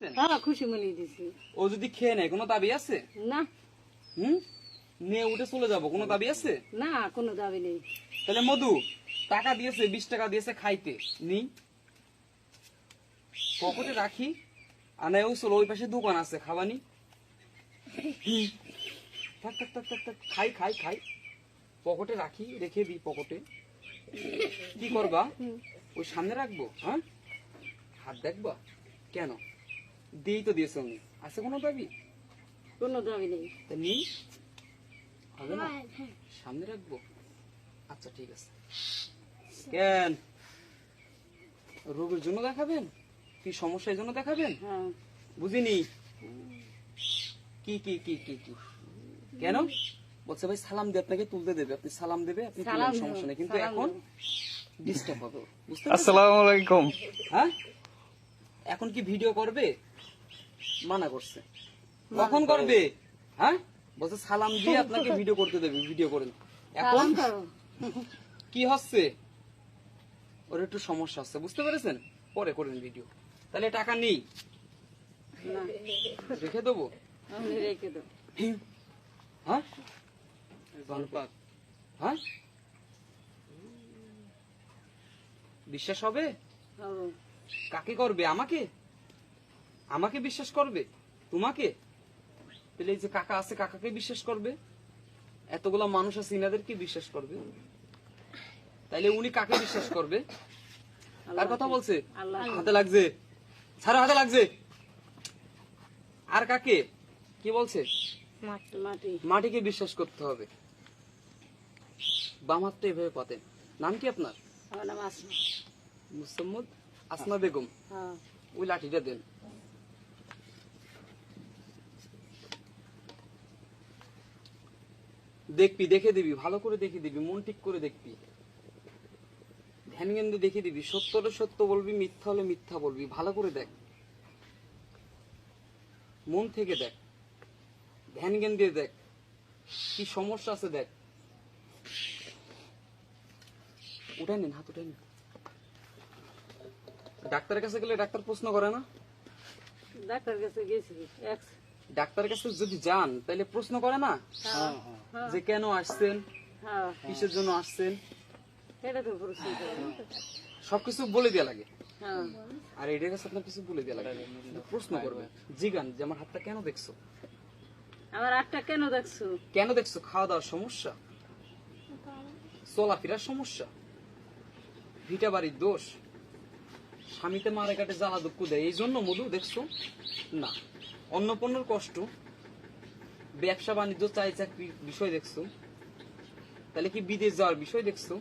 হ্যাঁ খুশি মনে দিছি। ও যদি খেয়ে নেয় কোনো দাবি আছে? না নিয়ে উঠে চলে যাবো, কোনো দাবি আছে? না কোনো দাবি নেই। তাহলে মধু টাকা দিয়েছে, 20 টাকা দিয়েছে খাইতে, নি পকেটে রাখি। আনায় চলো, ওই পাশে দোকান আছে খাবানি। থাক থাক থাক থাক থাক, খাই খাই খাই, পকেটে রাখি, রেখে দিই পকেটে। কি করবা? ওই সামনে রাখবো? হ্যাঁ, হাত দেখবা কেন? দিয়েই তো দিয়েছে উনি, আছে কোনো দাবি? কোনো দাবি নেই। তা নি হবে না, সামনে রাখবো। আচ্ছা ঠিক আছে। কেন, রোগের জন্য দেখাবেন? কি সমস্যার জন্য দেখাবেন? হ্যাঁ বুঝিনি। কি কি কি কি কি কেন? বলছে ভাই সালাম দিয়ে আপনাকে তুলতে দেবে, আপনি সালাম দেবে, আপনি সালাম তুলবেন, সমস্যা নেই, কিন্তু সালাম এখন দেব। ডিস্টার্ব হবে। বুঝতে পারছেন? আসসালামু আলাইকুম। হ্যাঁ, এখন কি ভিডিও করবে? মানা করছে। কখন করবে? হ্যাঁ, বলছে সালাম দিয়ে আপনাকে ভিডিও করতে দেবে, ভিডিও করেন। এখন সালাম করো। কি হচ্ছে? ওর একটু সমস্যা হচ্ছে, বুঝতে পেরেছেন? পরে করেন ভিডিও। তাহলে টাকা নেই, না রেখে দেবো। আমি রেখে দেব। হ্যাঁ ধন্যবাদ। হ্যাঁ, বিশ্বাস হবে? হবে। কাকে করবে? আমাকে? আমাকে বিশ্বাস করবে? তোমাকে? তাহলে এই যে কাকা আছে, কাকাকে বিশ্বাস করবে? এতগুলা মানুষ আছে, ইনাদেরকে বিশ্বাস করবে? তাইলে উনি কাকে বিশ্বাস করবে? কার কথা বলছে? আল্লাহ। হাতে লাগছে, ছাড়ো, হাতে লাগছে। আর কাকে কি বলছে? মাটি। মাটিকে বিশ্বাস করতে হবে। বাম হাতটা এভাবে পাতেন। নাম কি আপনার? আমার নাম আসমা। মুসাম্মদ আসমা বেগম। হ্যাঁ ওই লাঠিটা দেন। দেখবি, দেখে দিবি, ভালো করে দেখে দিবি, মন ঠিক করে দেখবি, ধ্যান জ্ঞান দিয়ে দেখে দিবি। সত্য হলে সত্য বলবি, মিথ্যা হলে মিথ্যা বলবি। ভালো করে দেখ, মন থেকে দেখ, ধ্যান জ্ঞান দিয়ে দেখ, কি সমস্যা আছে দেখ। উঠাই নেন, হাত উঠাই নেন। ডাক্তারের কাছে গেলে ডাক্তার প্রশ্ন করে না? ডাক্তার কাছে গেছি। ডাক্তারের কাছে যদি যান তাহলে প্রশ্ন করে না হ্যাঁ হ্যাঁ যে কেন আসছেন, হ্যাঁ কিসের জন্য আসছেন? এটা তো প্রশ্ন করে। সবকিছু বলে দেওয়া লাগে। হ্যাঁ আর এটার কাছে আপনার কিছু বলে দেওয়া লাগে, প্রশ্ন করবে। জিগান যে আমার হাতটা কেন দেখছো, আমার আটটা কেন দেখছো? কেন দেখছো? খাওয়া দাওয়ার সমস্যা, চলাফেরার সমস্যা, ভিটা বাড়ির দোষ, স্বামীতে মারে কাটে জ্বালা দুঃখ দেয়, এই জন্য মধু দেখছো না? অন্য পণ্যের কষ্ট, ব্যবসা বাণিজ্য, চাই চাকরির বিষয় দেখছো? তাহলে কি বিদেশ যাওয়ার বিষয় দেখছো?